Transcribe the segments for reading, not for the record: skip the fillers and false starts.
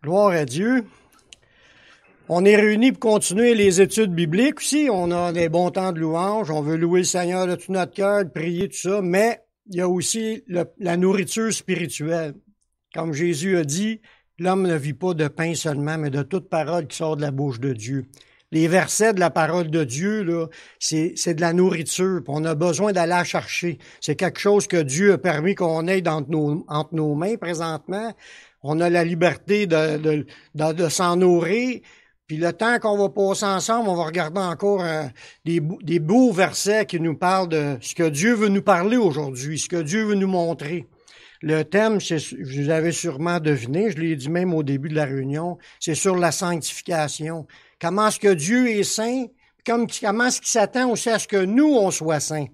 Gloire à Dieu. On est réunis pour continuer les études bibliques aussi. On a des bons temps de louange. On veut louer le Seigneur de tout notre cœur, prier, tout ça. Mais il y a aussi la nourriture spirituelle. Comme Jésus a dit, l'homme ne vit pas de pain seulement, mais de toute parole qui sort de la bouche de Dieu. Les versets de la parole de Dieu, là, c'est de la nourriture. On a besoin d'aller la chercher. C'est quelque chose que Dieu a permis qu'on ait entre nos mains présentement. On a la liberté de s'en nourrir. Puis le temps qu'on va passer ensemble, on va regarder encore des beaux versets qui nous parlent de ce que Dieu veut nous parler aujourd'hui, ce que Dieu veut nous montrer. Le thème, vous avez sûrement deviné, je l'ai dit même au début de la réunion, c'est sur la sanctification. Comment est-ce que Dieu est saint? Comment est-ce qu'il s'attend aussi à ce que nous, on soit saints?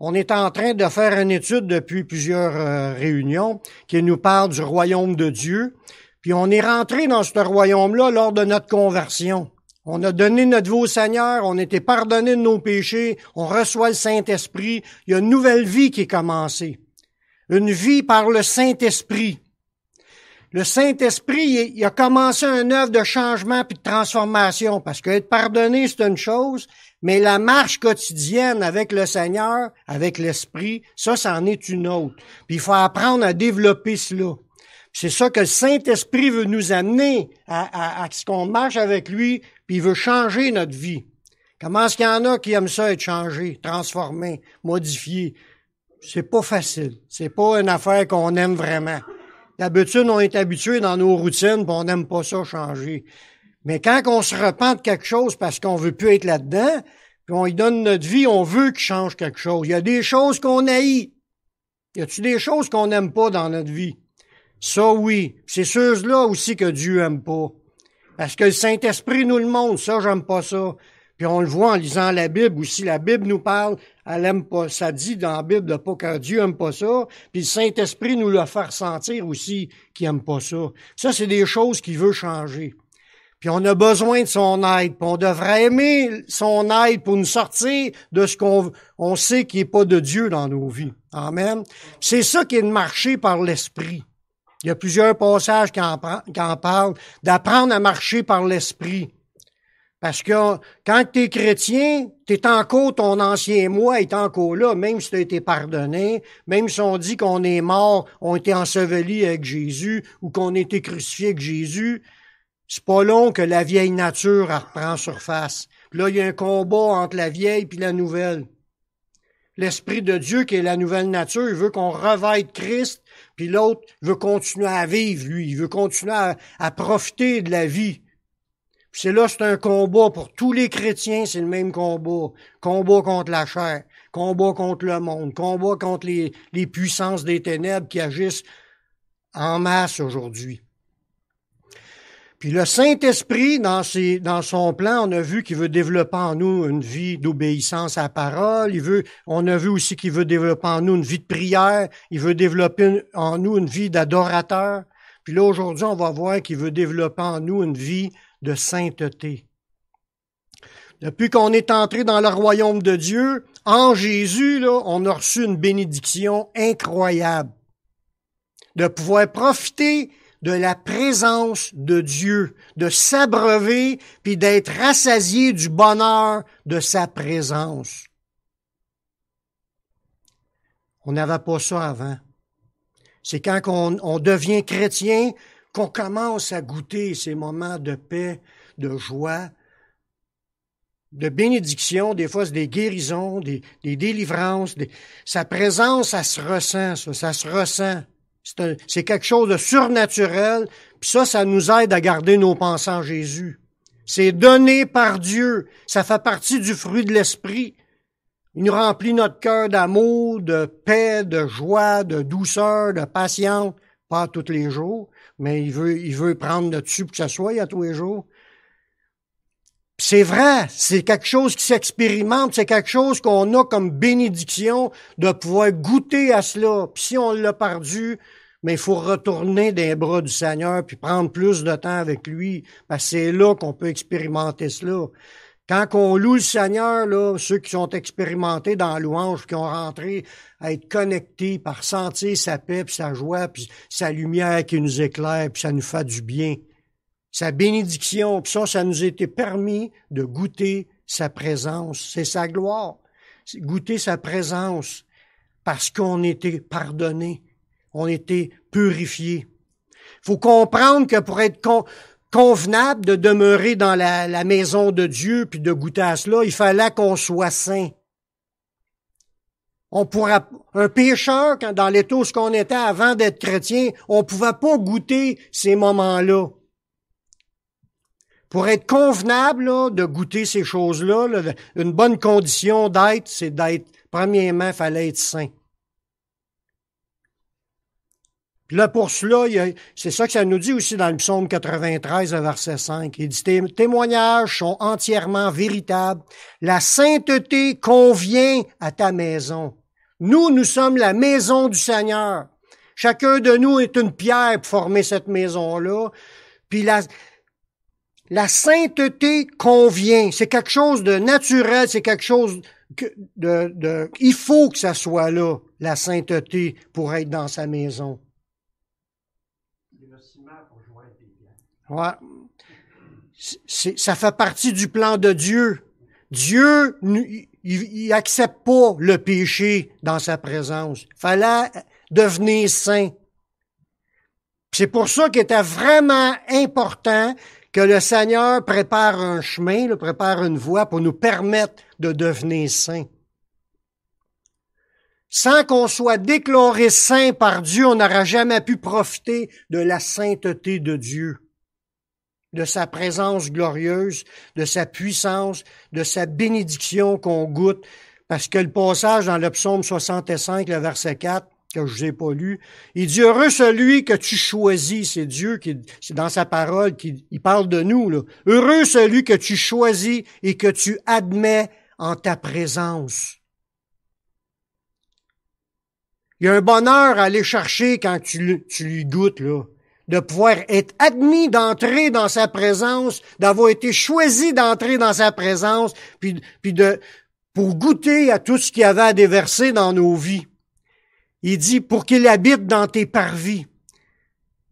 On est en train de faire une étude depuis plusieurs réunions qui nous parle du royaume de Dieu. Puis on est rentré dans ce royaume-là lors de notre conversion. On a donné notre vie au Seigneur, on a été pardonné de nos péchés, on reçoit le Saint-Esprit. Il y a une nouvelle vie qui est commencée. Une vie par le Saint-Esprit. Le Saint-Esprit, il a commencé une œuvre de changement puis de transformation, parce que être pardonné, c'est une chose, mais la marche quotidienne avec le Seigneur, avec l'Esprit, ça en est une autre. Puis il faut apprendre à développer cela. C'est ça que le Saint-Esprit veut nous amener à ce qu'on marche avec lui, puis il veut changer notre vie. Comment est-ce qu'il y en a qui aiment ça être changé, transformé, modifié? C'est pas facile. C'est pas une affaire qu'on aime vraiment. D'habitude, on est habitué dans nos routines, puis on n'aime pas ça changer. Mais quand on se repent de quelque chose parce qu'on veut plus être là-dedans, puis on y donne notre vie, on veut qu'il change quelque chose. Il y a des choses qu'on haït. Y a-tu des choses qu'on n'aime pas dans notre vie? Ça, oui. C'est ceux-là aussi que Dieu aime pas. Parce que le Saint-Esprit nous le montre. Ça, j'aime pas ça. Puis on le voit en lisant la Bible aussi. La Bible nous parle, elle aime pas. Ça dit dans la Bible de pas que Dieu aime pas ça. Puis le Saint-Esprit nous le fait ressentir aussi qu'il aime pas ça. Ça, c'est des choses qu'il veut changer. Puis on a besoin de son aide. Puis on devrait aimer son aide pour nous sortir de ce qu'on sait qui est pas de Dieu dans nos vies. Amen. C'est ça qui est de marcher par l'Esprit. Il y a plusieurs passages qui en parlent, d'apprendre à marcher par l'Esprit. Parce que quand tu es chrétien, tu es encore ton ancien moi est encore là, même si tu as été pardonné, même si on dit qu'on est mort, on a été enseveli avec Jésus ou qu'on a été crucifié avec Jésus, c'est pas long que la vieille nature reprend surface. Puis là, il y a un combat entre la vieille et la nouvelle. L'Esprit de Dieu, qui est la nouvelle nature, il veut qu'on revête Christ, puis l'autre veut continuer à vivre, lui. Il veut continuer à profiter de la vie. Puis c'est un combat pour tous les chrétiens, c'est le même combat. Combat contre la chair, combat contre le monde, combat contre les puissances des ténèbres qui agissent en masse aujourd'hui. Puis le Saint-Esprit, dans son plan, on a vu qu'il veut développer en nous une vie d'obéissance à la parole. On a vu aussi qu'il veut développer en nous une vie de prière. Il veut développer en nous une vie d'adorateur. Puis là, aujourd'hui, on va voir qu'il veut développer en nous une vie de sainteté. Depuis qu'on est entré dans le royaume de Dieu, en Jésus, là, on a reçu une bénédiction incroyable. De pouvoir profiter de la présence de Dieu, de s'abreuver puis d'être rassasié du bonheur de sa présence. On n'avait pas ça avant. C'est quand on devient chrétien qu'on commence à goûter ces moments de paix, de joie, de bénédiction. Des fois, c'est des guérisons, des délivrances. Sa présence, ça se ressent, ça se ressent. C'est quelque chose de surnaturel, puis ça nous aide à garder nos pensées en Jésus. C'est donné par Dieu, ça fait partie du fruit de l'Esprit. Il nous remplit notre cœur d'amour, de paix, de joie, de douceur, de patience, pas tous les jours, mais il veut prendre notre dessus pour que ça soit à tous les jours. C'est vrai, c'est quelque chose qui s'expérimente, c'est quelque chose qu'on a comme bénédiction de pouvoir goûter à cela. Puis si on l'a perdu, mais il faut retourner dans les bras du Seigneur puis prendre plus de temps avec lui, parce que c'est là qu'on peut expérimenter cela. Quand on loue le Seigneur, là, ceux qui sont expérimentés dans la louange, qui ont rentré à être connectés par sentir sa paix, puis sa joie, puis sa lumière qui nous éclaire, puis ça nous fait du bien. Sa bénédiction, puis ça nous a été permis de goûter sa présence. C'est sa gloire. C'est goûter sa présence parce qu'on était pardonné, on était purifié. Il faut comprendre que pour être convenable de demeurer dans la maison de Dieu puis de goûter à cela, il fallait qu'on soit saint. Un pécheur, dans l'état où on était avant d'être chrétien, on pouvait pas goûter ces moments-là. Pour être convenable là, de goûter ces choses-là, là, une bonne condition d'être, c'est d'être, premièrement, il fallait être saint. Puis là, pour cela, c'est ça que ça nous dit aussi dans le psaume 93, verset 5. Il dit, tes témoignages sont entièrement véritables. La sainteté convient à ta maison. Nous sommes la maison du Seigneur. Chacun de nous est une pierre pour former cette maison-là. Puis la sainteté convient. C'est quelque chose de naturel, c'est quelque chose il faut que ça soit là, la sainteté, pour être dans sa maison. Ouais. Ça fait partie du plan de Dieu. Dieu, il accepte pas le péché dans sa présence. Il fallait devenir saint. C'est pour ça qu'il était vraiment important que le Seigneur prépare un chemin, prépare une voie pour nous permettre de devenir saints. Sans qu'on soit déclaré saint par Dieu, on n'aura jamais pu profiter de la sainteté de Dieu, de sa présence glorieuse, de sa puissance, de sa bénédiction qu'on goûte. Parce que le passage dans le psaume 65, le verset 4, que je n'ai pas lu, il dit, heureux celui que tu choisis, c'est Dieu c'est dans sa parole il parle de nous, là. Heureux celui que tu choisis et que tu admets en ta présence. Il y a un bonheur à aller chercher quand tu lui goûtes, là. De pouvoir être admis d'entrer dans sa présence, d'avoir été choisi d'entrer dans sa présence, pour goûter à tout ce qu'il y avait à déverser dans nos vies. Il dit, pour qu'il habite dans tes parvis.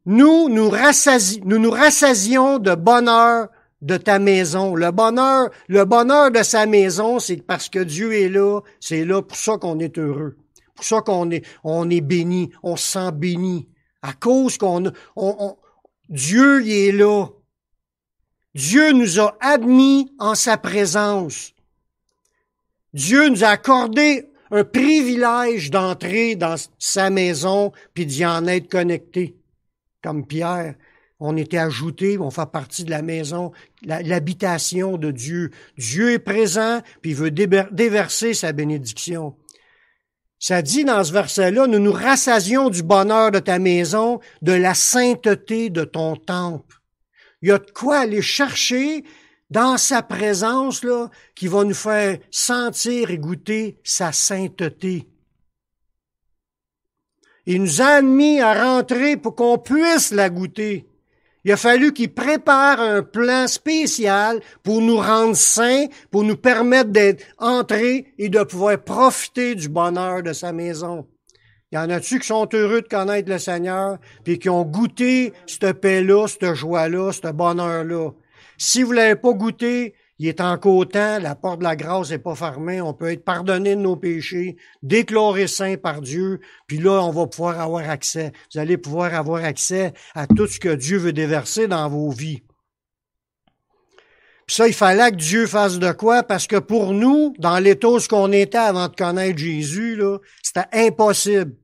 Nous nous rassasions de bonheur de ta maison. Le bonheur de sa maison, c'est parce que Dieu est là. C'est là pour ça qu'on est heureux. Pour ça qu'on est béni. On se sent béni. À cause Dieu, il est là. Dieu nous a admis en sa présence. Dieu nous a accordé un privilège d'entrer dans sa maison puis d'y en être connecté. Comme Pierre, on était ajouté, on fait partie de la maison, l'habitation de Dieu. Dieu est présent puis il veut déverser sa bénédiction. Ça dit dans ce verset-là, nous nous rassasions du bonheur de ta maison, de la sainteté de ton temple. Il y a de quoi aller chercher dans sa présence, là, qui va nous faire sentir et goûter sa sainteté. Il nous a admis à rentrer pour qu'on puisse la goûter. Il a fallu qu'il prépare un plan spécial pour nous rendre saints, pour nous permettre d'être entrés et de pouvoir profiter du bonheur de sa maison. Il y en a-tu qui sont heureux de connaître le Seigneur, puis qui ont goûté cette paix-là, cette joie-là, ce bonheur-là? Si vous l'avez pas goûté, il est encore temps, la porte de la grâce n'est pas fermée, on peut être pardonné de nos péchés, déclaré saint par Dieu, puis là, on va pouvoir avoir accès. Vous allez pouvoir avoir accès à tout ce que Dieu veut déverser dans vos vies. Puis ça, il fallait que Dieu fasse de quoi? Parce que pour nous, dans l'état où on était avant de connaître Jésus, là, c'était impossible.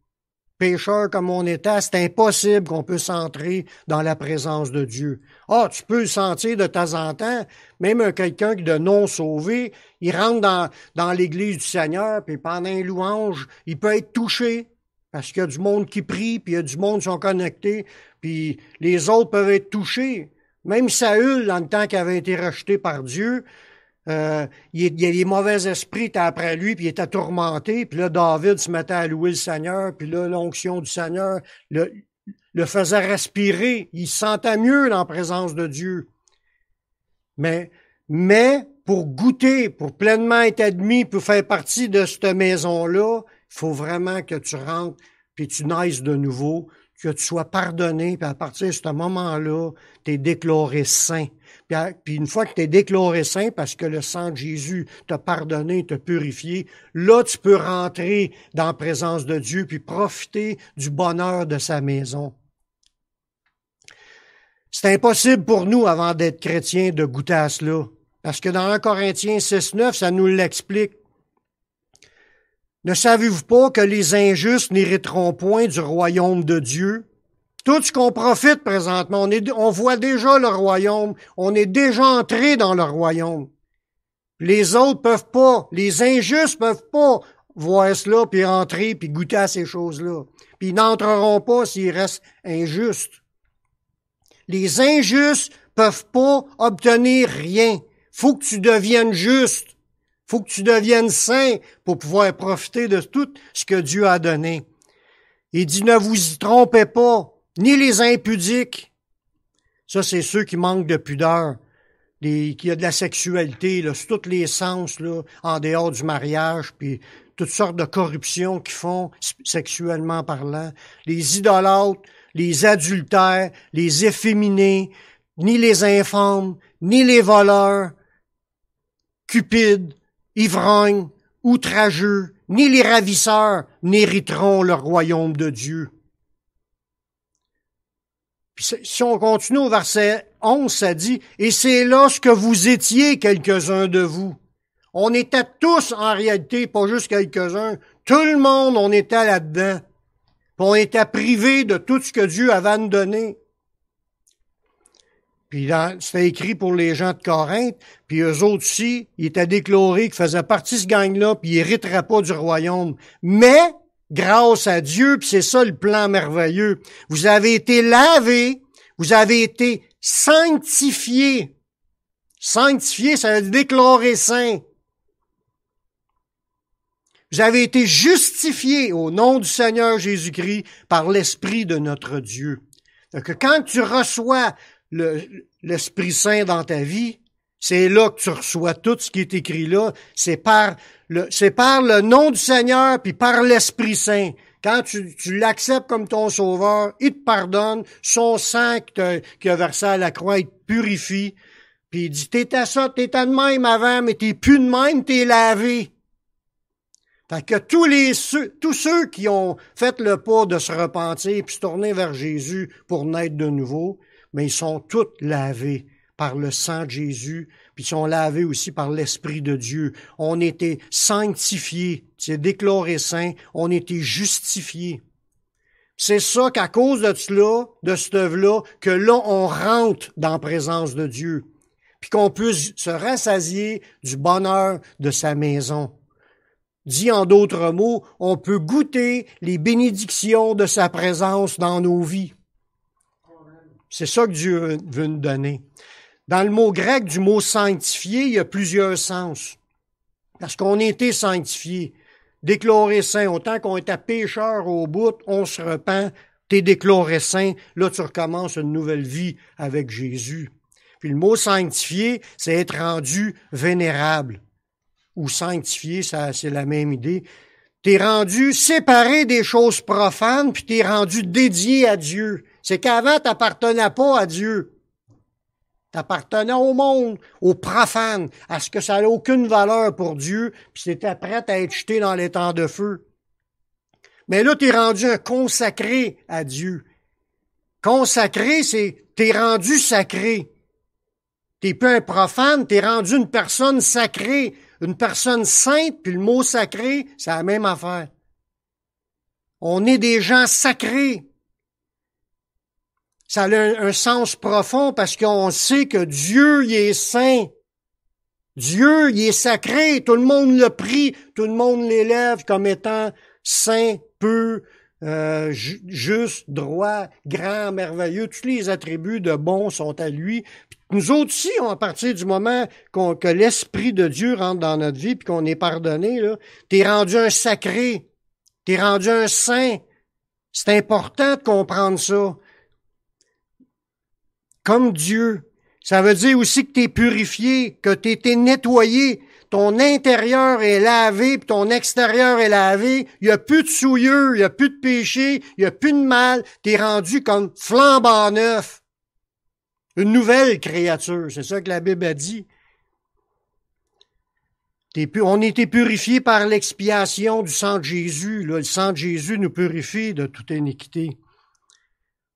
Pécheurs comme on était, c'est impossible qu'on puisse entrer dans la présence de Dieu. Ah, tu peux le sentir de temps en temps, même quelqu'un de non sauvé, il rentre dans l'église du Seigneur, puis pendant une louange, il peut être touché, parce qu'il y a du monde qui prie, puis il y a du monde qui sont connectés, puis les autres peuvent être touchés. Même Saül, dans le temps qu'il avait été rejeté par Dieu, il y a les mauvais esprits étaient après lui, puis il était tourmenté, puis là, David se mettait à louer le Seigneur, puis là, l'onction du Seigneur le faisait respirer. Il se sentait mieux dans la présence de Dieu. Mais pour goûter, pour pleinement être admis, pour faire partie de cette maison-là, il faut vraiment que tu rentres, puis tu naisses de nouveau, que tu sois pardonné, puis à partir de ce moment-là, tu es déclaré saint. Puis une fois que tu es déclaré saint, parce que le sang de Jésus t'a pardonné, t'a purifié, là, tu peux rentrer dans la présence de Dieu, puis profiter du bonheur de sa maison. C'est impossible pour nous, avant d'être chrétiens, de goûter à cela. Parce que dans 1 Corinthiens 6,9, ça nous l'explique. Ne savez-vous pas que les injustes n'hériteront point du royaume de Dieu? Tout ce qu'on profite présentement, on voit déjà le royaume, on est déjà entré dans le royaume. Les autres peuvent pas, les injustes peuvent pas voir cela, puis entrer, puis goûter à ces choses-là. Puis ils n'entreront pas s'ils restent injustes. Les injustes peuvent pas obtenir rien. Faut que tu deviennes juste. Faut que tu deviennes saint pour pouvoir profiter de tout ce que Dieu a donné. Il dit, ne vous y trompez pas, ni les impudiques. Ça, c'est ceux qui manquent de pudeur, qui a de la sexualité, là, sur tous les sens, là, en dehors du mariage, puis toutes sortes de corruptions qu'ils font sexuellement parlant. Les idolâtres, les adultères, les efféminés, ni les infâmes, ni les voleurs, cupides, ivrognes, outrageux, ni les ravisseurs n'hériteront le royaume de Dieu. Puis si on continue au verset 11, ça dit, « Et c'est là ce que vous étiez, quelques-uns de vous. » On était tous, en réalité, pas juste quelques-uns. Tout le monde, on était là-dedans. Puis on était privés de tout ce que Dieu avait à nous donner. Puis c'était écrit pour les gens de Corinthe, puis eux autres aussi, ils étaient déclarés qu'ils faisaient partie de ce gang-là, puis ils hériteraient pas du royaume. Mais, grâce à Dieu, puis c'est ça le plan merveilleux, vous avez été lavés, vous avez été sanctifiés. Sanctifiés, ça veut dire déclaré saint. Vous avez été justifiés au nom du Seigneur Jésus-Christ par l'Esprit de notre Dieu. Donc, quand tu reçois l'Esprit Saint dans ta vie, c'est là que tu reçois tout ce qui est écrit là. C'est par le nom du Seigneur puis par l'Esprit Saint. Quand tu l'acceptes comme ton sauveur, il te pardonne, son sang qu'il a versé à la croix, il te purifie. Puis il dit, t'étais de même avant, mais t'es plus de même, t'es lavé. Fait que tous ceux qui ont fait le pas de se repentir puis se tourner vers Jésus pour naître de nouveau, mais ils sont tous lavés par le sang de Jésus, puis ils sont lavés aussi par l'Esprit de Dieu. On était sanctifiés, c'est déclaré saint, on était justifiés. C'est ça qu'à cause de cela, de cette œuvre-là, que là, on rentre dans la présence de Dieu, puis qu'on puisse se rassasier du bonheur de sa maison. Dit en d'autres mots, on peut goûter les bénédictions de sa présence dans nos vies. C'est ça que Dieu veut nous donner. Dans le mot grec du mot sanctifié, il y a plusieurs sens. Parce qu'on a été sanctifié, déclaré saint, autant qu'on était pécheur au bout, on se repent, t'es déclaré saint, là tu recommences une nouvelle vie avec Jésus. Puis le mot sanctifié, c'est être rendu vénérable. Ou sanctifié, ça c'est la même idée. T'es rendu séparé des choses profanes, puis t'es rendu dédié à Dieu. C'est qu'avant, t'appartenais pas à Dieu. T'appartenais au monde, aux profanes, à ce que ça n'a aucune valeur pour Dieu, puis t'étais prêt à être jeté dans les temps de feu. Mais là, t'es rendu un consacré à Dieu. Consacré, c'est t'es rendu sacré. T'es plus un profane, t'es rendu une personne sacrée, une personne sainte, puis le mot sacré, c'est la même affaire. On est des gens sacrés. Ça a un sens profond parce qu'on sait que Dieu, il est saint. Dieu, il est sacré. Tout le monde le prie, tout le monde l'élève comme étant saint, pur, juste, droit, grand, merveilleux. Tous les attributs de bon sont à lui. Puis nous autres aussi, à partir du moment que l'Esprit de Dieu rentre dans notre vie puis qu'on est pardonné, là, t'es rendu un sacré. T'es rendu un saint. C'est important de comprendre ça. Comme Dieu, Ça veut dire aussi que tu es purifié, que tu été nettoyé. Ton intérieur est lavé, puis ton extérieur est lavé. Il n'y a plus de souillure, il n'y a plus de péché, il n'y a plus de mal. Tu es rendu comme flambant neuf. Une nouvelle créature, c'est ça que la Bible a dit. On a été purifié par l'expiation du sang de Jésus. Là, le sang de Jésus nous purifie de toute iniquité.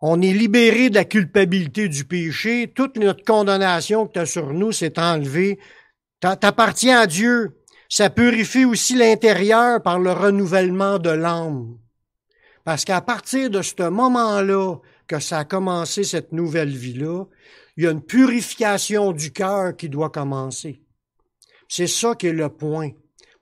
On est libéré de la culpabilité du péché. Toute notre condamnation que tu as sur nous s'est enlevée. T'appartiens à Dieu. Ça purifie aussi l'intérieur par le renouvellement de l'âme. Parce qu'à partir de ce moment-là que ça a commencé, cette nouvelle vie-là, il y a une purification du cœur qui doit commencer. C'est ça qui est le point.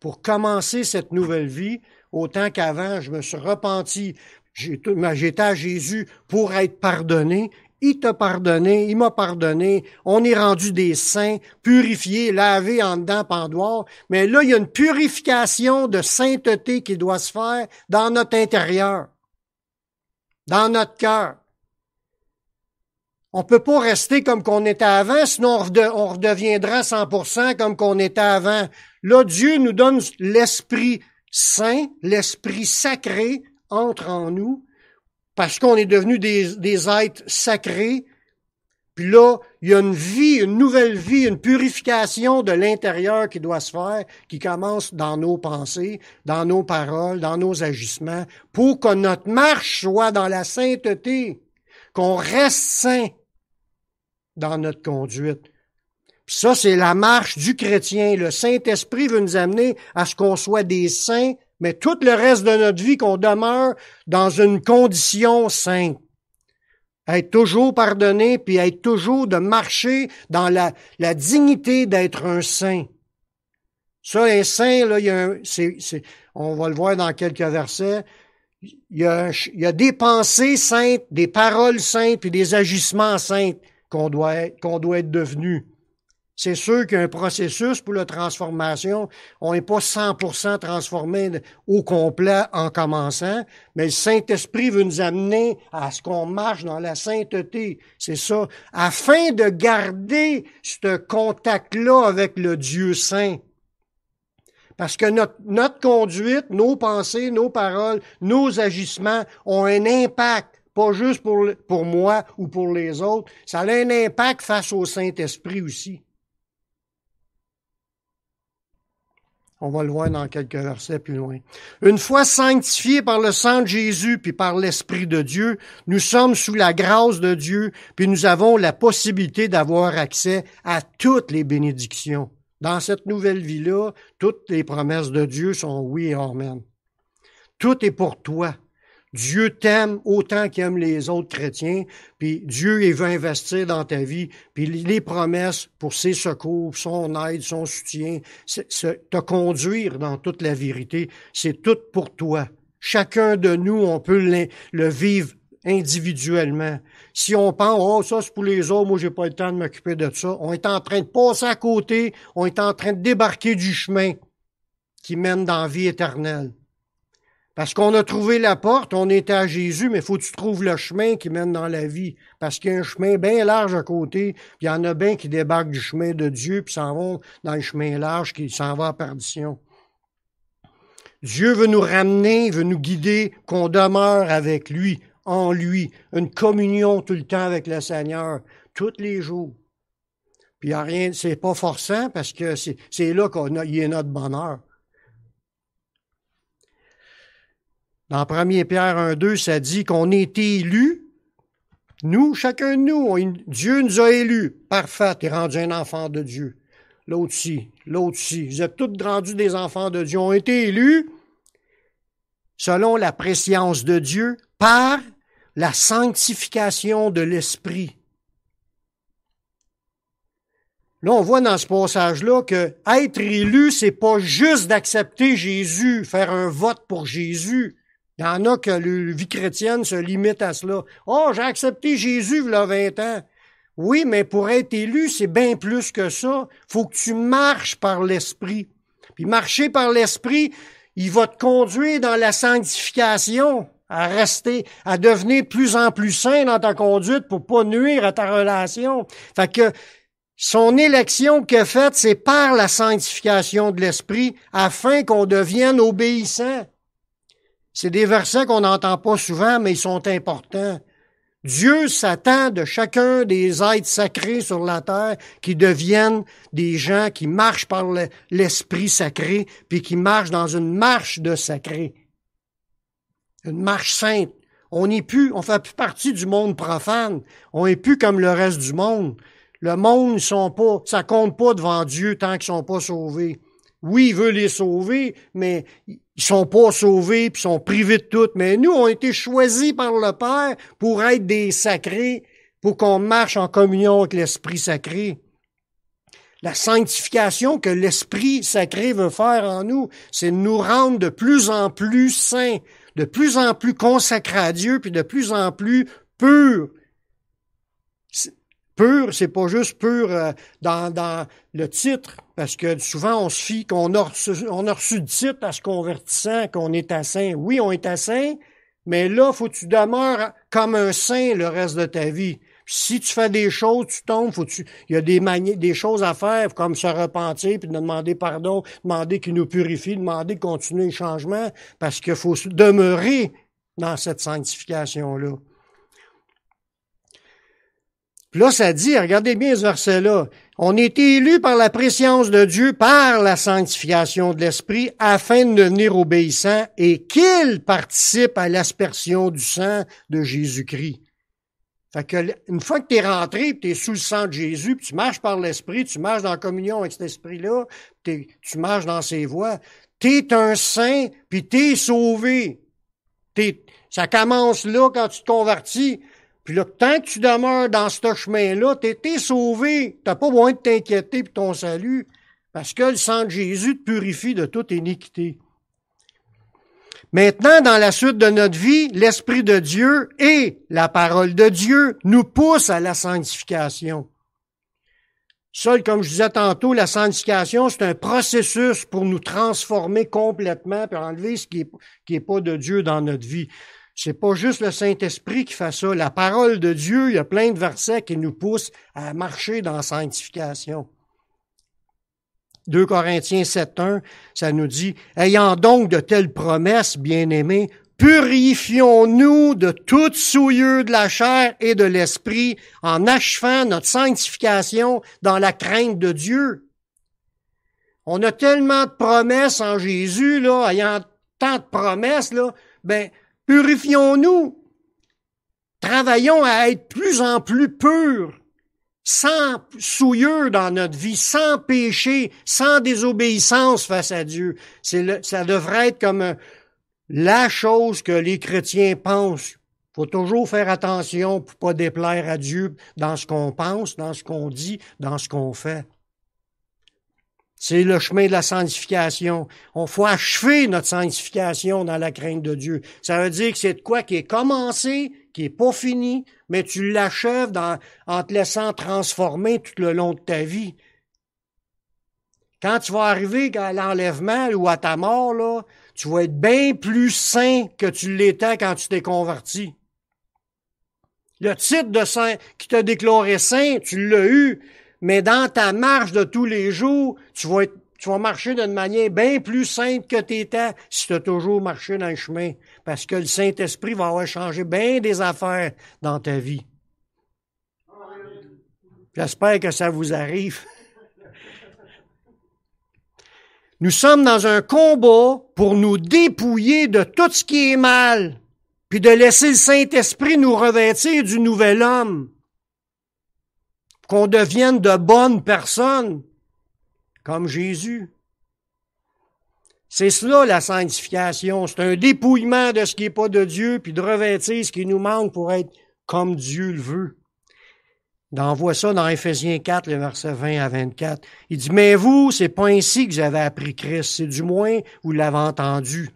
Pour commencer cette nouvelle vie, autant qu'avant, je me suis repenti. J'étais à Jésus pour être pardonné. Il t'a pardonné, il m'a pardonné. On est rendu des saints, purifiés, lavés en dedans, pandoire. Mais là, il y a une purification de sainteté qui doit se faire dans notre intérieur, dans notre cœur. On peut pas rester comme qu'on était avant, sinon on redeviendra 100% comme qu'on était avant. Là, Dieu nous donne l'Esprit Saint, l'Esprit sacré entre en nous, parce qu'on est devenus des êtres sacrés. Puis là, il y a une vie, une nouvelle vie, une purification de l'intérieur qui doit se faire, qui commence dans nos pensées, dans nos paroles, dans nos agissements, pour que notre marche soit dans la sainteté, qu'on reste saint dans notre conduite. Puis ça, c'est la marche du chrétien. Le Saint-Esprit veut nous amener à ce qu'on soit des saints, mais tout le reste de notre vie, qu'on demeure dans une condition sainte. Être toujours pardonné, puis être toujours de marcher dans la dignité d'être un saint. Ça, un saint, là, on va le voir dans quelques versets, il y a des pensées saintes, des paroles saintes, puis des agissements saints qu'on doit être devenu. C'est sûr qu'il y a un processus pour la transformation. On n'est pas 100% transformé au complet en commençant, mais le Saint-Esprit veut nous amener à ce qu'on marche dans la sainteté. C'est ça, afin de garder ce contact-là avec le Dieu saint. Parce que notre conduite, nos pensées, nos paroles, nos agissements ont un impact. Pas juste pour moi ou pour les autres. Ça a un impact face au Saint-Esprit aussi. On va le voir dans quelques versets plus loin. Une fois sanctifiés par le sang de Jésus puis par l'Esprit de Dieu, nous sommes sous la grâce de Dieu puis nous avons la possibilité d'avoir accès à toutes les bénédictions. Dans cette nouvelle vie-là, toutes les promesses de Dieu sont oui et amen. Tout est pour toi. Dieu t'aime autant qu'il aime les autres chrétiens, puis Dieu il veut investir dans ta vie, puis les promesses pour ses secours, son aide, son soutien, te conduire dans toute la vérité, c'est tout pour toi. Chacun de nous, on peut le vivre individuellement. Si on pense, oh, ça c'est pour les autres, moi j'ai pas le temps de m'occuper de ça, on est en train de passer à côté, on est en train de débarquer du chemin qui mène dans la vie éternelle. Parce qu'on a trouvé la porte, on était à Jésus, mais il faut que tu trouves le chemin qui mène dans la vie. Parce qu'il y a un chemin bien large à côté, puis il y en a bien qui débarquent du chemin de Dieu, puis s'en vont dans le chemin large qui s'en va à perdition. Dieu veut nous ramener, veut nous guider, qu'on demeure avec lui, en lui, une communion tout le temps avec le Seigneur, tous les jours. Puis il n'y a rien, c'est pas forçant, parce que c'est là qu'il y a notre bonheur. Dans 1 Pierre 1,2, ça dit qu'on est élus. Nous, chacun de nous, Dieu nous a élus. Parfait, t'es rendu un enfant de Dieu. L'autre ci. Vous êtes tous rendus des enfants de Dieu. On a été élus selon la prescience de Dieu par la sanctification de l'Esprit. Là, on voit dans ce passage-là que être élu, c'est pas juste d'accepter Jésus, faire un vote pour Jésus. Il y en a que la vie chrétienne se limite à cela. « Oh, j'ai accepté Jésus il y a 20 ans. » Oui, mais pour être élu, c'est bien plus que ça. Faut que tu marches par l'Esprit. Puis marcher par l'Esprit, il va te conduire dans la sanctification, à devenir de plus en plus saint dans ta conduite pour pas nuire à ta relation. Fait que Son élection qu'il a faite, c'est par la sanctification de l'Esprit, afin qu'on devienne obéissant. C'est des versets qu'on n'entend pas souvent, mais ils sont importants. Dieu s'attend de chacun des êtres sacrés sur la terre qui deviennent des gens qui marchent par l'Esprit sacré, puis qui marchent dans une marche de sacré. Une marche sainte. On fait plus partie du monde profane. On n'est plus comme le reste du monde. Le monde, ça compte pas devant Dieu tant qu'ils sont pas sauvés. Oui, il veut les sauver, mais ils sont pas sauvés puis sont privés de tout. Mais nous, on a été choisis par le Père pour être des sacrés, pour qu'on marche en communion avec l'Esprit sacré. La sanctification que l'Esprit sacré veut faire en nous, c'est de nous rendre de plus en plus saints, de plus en plus consacrés à Dieu, puis de plus en plus purs. Pur, c'est pas juste pur dans le titre, parce que souvent on se fie qu'on a reçu le titre à se convertissant, qu'on est à saint. Oui, on est à saint, mais là, faut que tu demeures comme un saint le reste de ta vie. Puis si tu fais des choses, tu tombes, il y a des choses à faire, comme se repentir, puis demander pardon, demander qu'il nous purifie, demander de continuer le changement, parce qu'il faut demeurer dans cette sanctification-là. Puis là, ça dit, regardez bien ce verset-là, on est élus par la préscience de Dieu, par la sanctification de l'Esprit, afin de devenir obéissants et qu'il participe à l'aspersion du sang de Jésus-Christ. Fait que, une fois que tu es rentré, tu es sous le sang de Jésus, puis tu marches par l'Esprit, tu marches dans la communion avec cet Esprit-là, tu marches dans ses voies, tu es un saint, puis tu es sauvé. Ça commence là quand tu te convertis. Puis là, tant que tu demeures dans ce chemin-là, t'es sauvé. T'as pas besoin de t'inquiéter pour ton salut, parce que le sang de Jésus te purifie de toute iniquité. Maintenant, dans la suite de notre vie, l'Esprit de Dieu et la parole de Dieu nous poussent à la sanctification. Seul, comme je disais tantôt, la sanctification, c'est un processus pour nous transformer complètement et enlever ce qui est pas de Dieu dans notre vie. C'est pas juste le Saint-Esprit qui fait ça. La parole de Dieu, il y a plein de versets qui nous poussent à marcher dans la sanctification. 2 Corinthiens 7.1, ça nous dit, « Ayant donc de telles promesses, bien-aimés, purifions-nous de toute souillure de la chair et de l'esprit en achevant notre sanctification dans la crainte de Dieu. » On a tellement de promesses en Jésus, là, ayant tant de promesses, là, purifions-nous. Travaillons à être plus en plus purs, sans souillure dans notre vie, sans péché, sans désobéissance face à Dieu. Ça devrait être comme la chose que les chrétiens pensent. Faut toujours faire attention pour pas déplaire à Dieu dans ce qu'on pense, dans ce qu'on dit, dans ce qu'on fait. C'est le chemin de la sanctification. On faut achever notre sanctification dans la crainte de Dieu. Ça veut dire que c'est de quoi qui est commencé, qui est pas fini, mais tu l'achèves en te laissant transformer tout le long de ta vie. Quand tu vas arriver à l'enlèvement ou à ta mort, là, tu vas être bien plus saint que tu l'étais quand tu t'es converti. Le titre de saint qui t'a déclaré saint, tu l'as eu, mais dans ta marche de tous les jours, tu vas marcher d'une manière bien plus sainte que tu étais si tu as toujours marché dans le chemin. Parce que le Saint-Esprit va avoir changé bien des affaires dans ta vie. J'espère que ça vous arrive. Nous sommes dans un combat pour nous dépouiller de tout ce qui est mal, puis de laisser le Saint-Esprit nous revêtir du nouvel homme. Qu'on devienne de bonnes personnes, comme Jésus. C'est cela la sanctification, c'est un dépouillement de ce qui n'est pas de Dieu, puis de revêtir ce qui nous manque pour être comme Dieu le veut. On voit ça dans Éphésiens 4, le verset 20 à 24. Il dit, « Mais vous, c'est pas ainsi que vous avez appris Christ, c'est du moins vous l'avez entendu.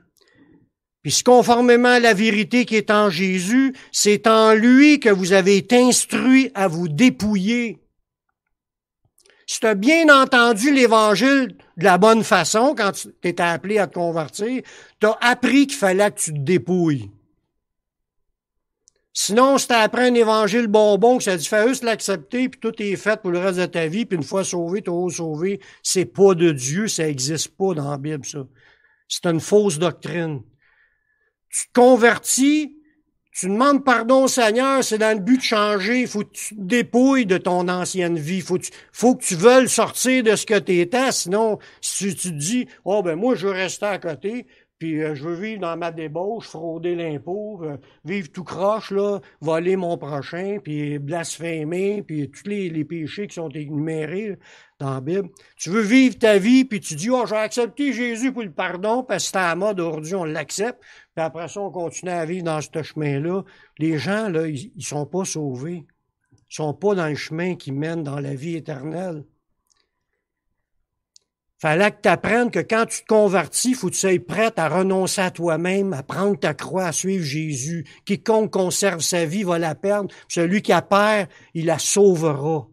Puis conformément à la vérité qui est en Jésus, c'est en lui que vous avez été instruits à vous dépouiller. » Si tu as bien entendu l'Évangile de la bonne façon, quand tu étais appelé à te convertir, tu as appris qu'il fallait que tu te dépouilles. Sinon, si t'apprends un évangile bonbon, que ça dit, fais juste l'accepter, puis tout est fait pour le reste de ta vie, puis une fois sauvé, t'es sauvé, c'est pas de Dieu, ça existe pas dans la Bible, ça. C'est une fausse doctrine. Tu te convertis, tu demandes pardon au Seigneur, c'est dans le but de changer. Il faut que tu te dépouilles de ton ancienne vie. Faut que tu veuilles sortir de ce que tu étais. Sinon, si tu te dis, oh ben moi je veux rester à côté, puis je veux vivre dans ma débauche, frauder l'impôt, vivre tout croche, là, voler mon prochain, puis blasphémer, puis tous les péchés qui sont énumérés là, dans la Bible. Tu veux vivre ta vie, puis tu dis, oh, j'ai accepté Jésus pour le pardon, parce que c'est à la mode aujourd'hui, on l'accepte. Puis après ça, on continue à vivre dans ce chemin-là. Les gens, là, ils sont pas sauvés. Ils sont pas dans le chemin qui mène dans la vie éternelle. Fallait que tu apprennes que quand tu te convertis, il faut que tu sois prête à renoncer à toi-même, à prendre ta croix, à suivre Jésus. Quiconque conserve sa vie va la perdre. Celui qui la perd, il la sauvera.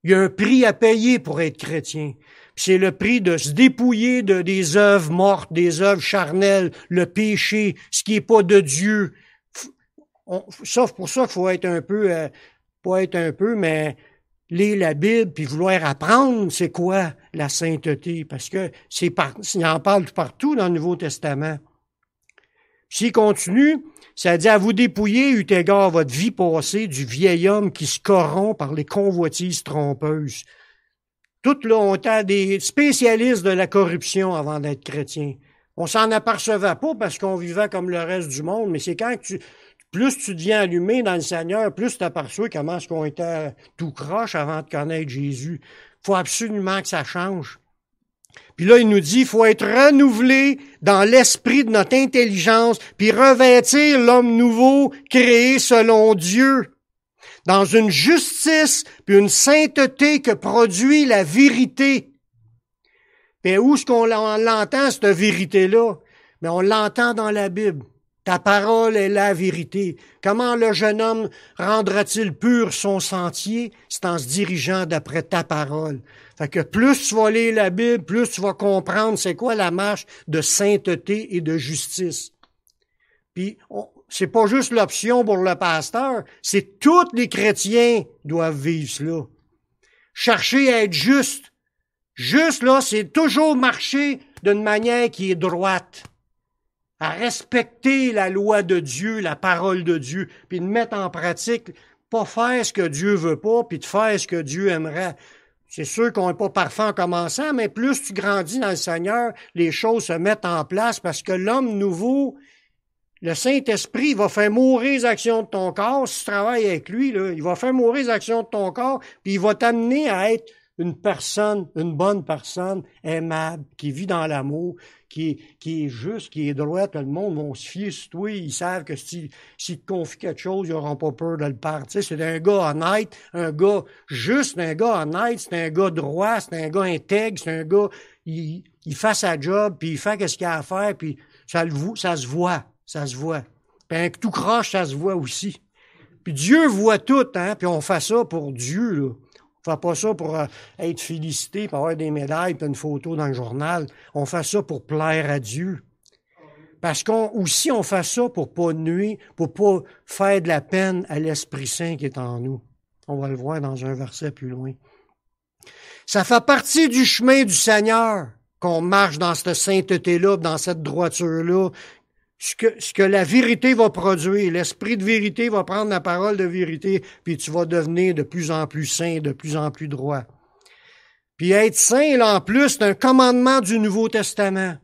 Il y a un prix à payer pour être chrétien. C'est le prix de se dépouiller des œuvres mortes, des œuvres charnelles, le péché, ce qui est pas de Dieu. Sauf pour ça qu'il faut être un peu, pas être un peu, mais lire la Bible puis vouloir apprendre c'est quoi la sainteté, parce que il en parle partout dans le Nouveau Testament. S'il continue, ça dit à vous dépouiller eu égard à votre vie passée du vieil homme qui se corrompt par les convoitises trompeuses. Toutes là, on était des spécialistes de la corruption avant d'être chrétien. On s'en apercevait pas parce qu'on vivait comme le reste du monde, mais c'est quand plus tu deviens allumé dans le Seigneur, plus tu t'aperçois comment est-ce qu'on était tout croche avant de connaître Jésus. Il faut absolument que ça change. Puis là, il nous dit, il faut être renouvelé dans l'esprit de notre intelligence, puis revêtir l'homme nouveau créé selon Dieu, dans une justice puis une sainteté que produit la vérité. Puis où est-ce qu'on l'entend, cette vérité-là? Mais on l'entend dans la Bible. Ta parole est la vérité. Comment le jeune homme rendra-t-il pur son sentier? C'est en se dirigeant d'après ta parole. Fait que plus tu vas lire la Bible, plus tu vas comprendre c'est quoi la marche de sainteté et de justice. Puis, c'est pas juste l'option pour le pasteur, c'est tous les chrétiens doivent vivre cela. Chercher à être juste. Juste, là, c'est toujours marcher d'une manière qui est droite. À respecter la loi de Dieu, la parole de Dieu, puis de mettre en pratique, pas faire ce que Dieu veut pas, puis de faire ce que Dieu aimerait. C'est sûr qu'on n'est pas parfait en commençant, mais plus tu grandis dans le Seigneur, les choses se mettent en place parce que l'homme nouveau, le Saint-Esprit, va faire mourir les actions de ton corps. Si tu travailles avec lui, là, il va faire mourir les actions de ton corps, puis il va t'amener à être une personne, une bonne personne, aimable, qui vit dans l'amour, qui est juste, qui est droit, tout le monde va se fier sur toi, ils savent que s'ils te confient quelque chose, ils n'auront pas peur de le perdre. Tu sais, c'est un gars honnête, un gars juste, un gars honnête, c'est un gars droit, c'est un gars intègre, c'est un gars, il fait sa job, puis il fait ce qu'il a à faire, puis ça se voit, ça se voit. Puis un tout croche, ça se voit aussi. Puis Dieu voit tout, hein, puis on fait ça pour Dieu, là. On fait pas ça pour être félicité, pour avoir des médailles, puis une photo dans le journal. On fait ça pour plaire à Dieu. Parce on fait ça pour pas nuire, pour pas faire de la peine à l'Esprit Saint qui est en nous. On va le voir dans un verset plus loin. Ça fait partie du chemin du Seigneur qu'on marche dans cette sainteté-là, dans cette droiture-là. Ce que la vérité va produire, l'esprit de vérité va prendre la parole de vérité, puis tu vas devenir de plus en plus saint, de plus en plus droit. Puis être saint, là, en plus, c'est un commandement du Nouveau Testament.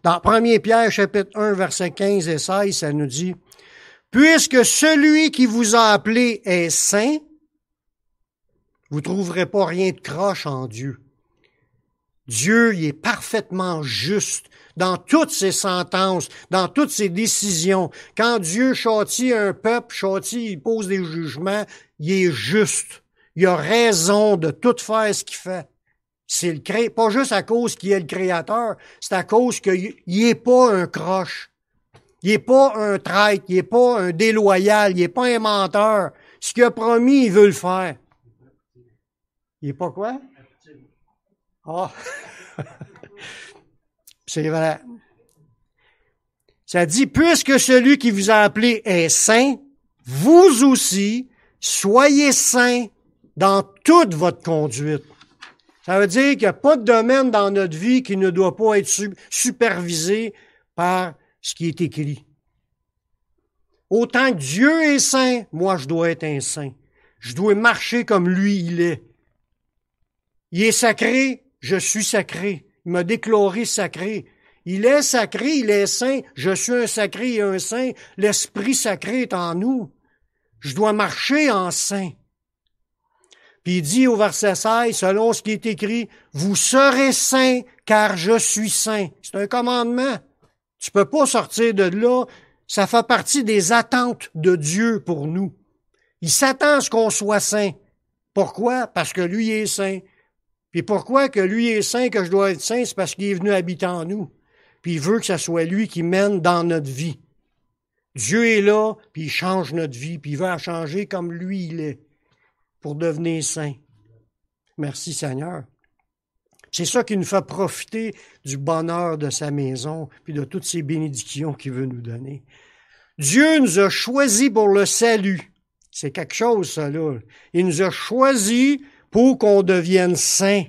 Dans 1 Pierre, chapitre 1, versets 15 et 16, ça nous dit, « Puisque celui qui vous a appelé est saint, vous ne trouverez pas rien de croche en Dieu. » Dieu, il est parfaitement juste dans toutes ses sentences, dans toutes ses décisions. Quand Dieu châtie un peuple, il pose des jugements, il est juste. Il a raison de tout faire ce qu'il fait. C'est pas juste à cause qu'il est le Créateur, c'est à cause qu'il n'est pas un croche. Il n'est pas un traître, il n'est pas un déloyal, il n'est pas un menteur. Ce qu'il a promis, il veut le faire. Il n'est pas quoi? Ah! C'est vrai. Ça dit, puisque celui qui vous a appelé est saint, vous aussi, soyez saints dans toute votre conduite. Ça veut dire qu'il n'y a pas de domaine dans notre vie qui ne doit pas être supervisé par ce qui est écrit. Autant que Dieu est saint, moi je dois être un saint. Je dois marcher comme lui il est. Il est sacré, je suis sacré. Il m'a déclaré sacré. Il est sacré, il est saint. Je suis un sacré et un saint. L'Esprit sacré est en nous. Je dois marcher en saint. Puis il dit au verset 16, selon ce qui est écrit, « Vous serez saints, car je suis saint. » C'est un commandement. Tu peux pas sortir de là. Ça fait partie des attentes de Dieu pour nous. Il s'attend à ce qu'on soit saint. Pourquoi? Parce que lui est saint. Puis pourquoi que lui est saint, que je dois être saint? C'est parce qu'il est venu habiter en nous. Puis il veut que ce soit lui qui mène dans notre vie. Dieu est là, puis il change notre vie, puis il veut la changer comme lui il est, pour devenir saint. Merci Seigneur. C'est ça qui nous fait profiter du bonheur de sa maison, puis de toutes ces bénédictions qu'il veut nous donner. Dieu nous a choisis pour le salut. C'est quelque chose, ça, là. Il nous a choisis pour qu'on devienne saints.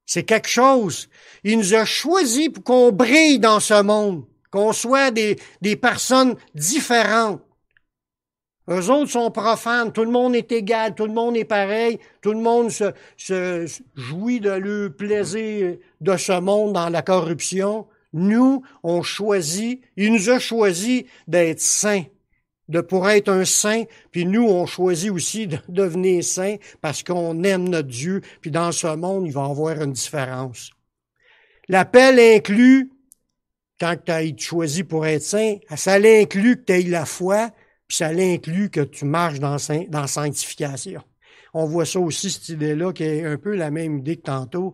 C'est quelque chose. Il nous a choisis pour qu'on brille dans ce monde, qu'on soit des personnes différentes. Eux autres sont profanes, tout le monde est égal, tout le monde est pareil, tout le monde se jouit de leur plaisir de ce monde dans la corruption. Nous, on choisit, il nous a choisi d'être saints, pour être un saint, puis nous, on choisit aussi de devenir saints parce qu'on aime notre Dieu, puis dans ce monde, il va y avoir une différence. L'appel inclut, quand tu as été choisi pour être saint, ça l'inclut que tu aies la foi, puis ça l'inclut que tu marches dans sanctification. On voit ça aussi, cette idée-là, qui est un peu la même idée que tantôt,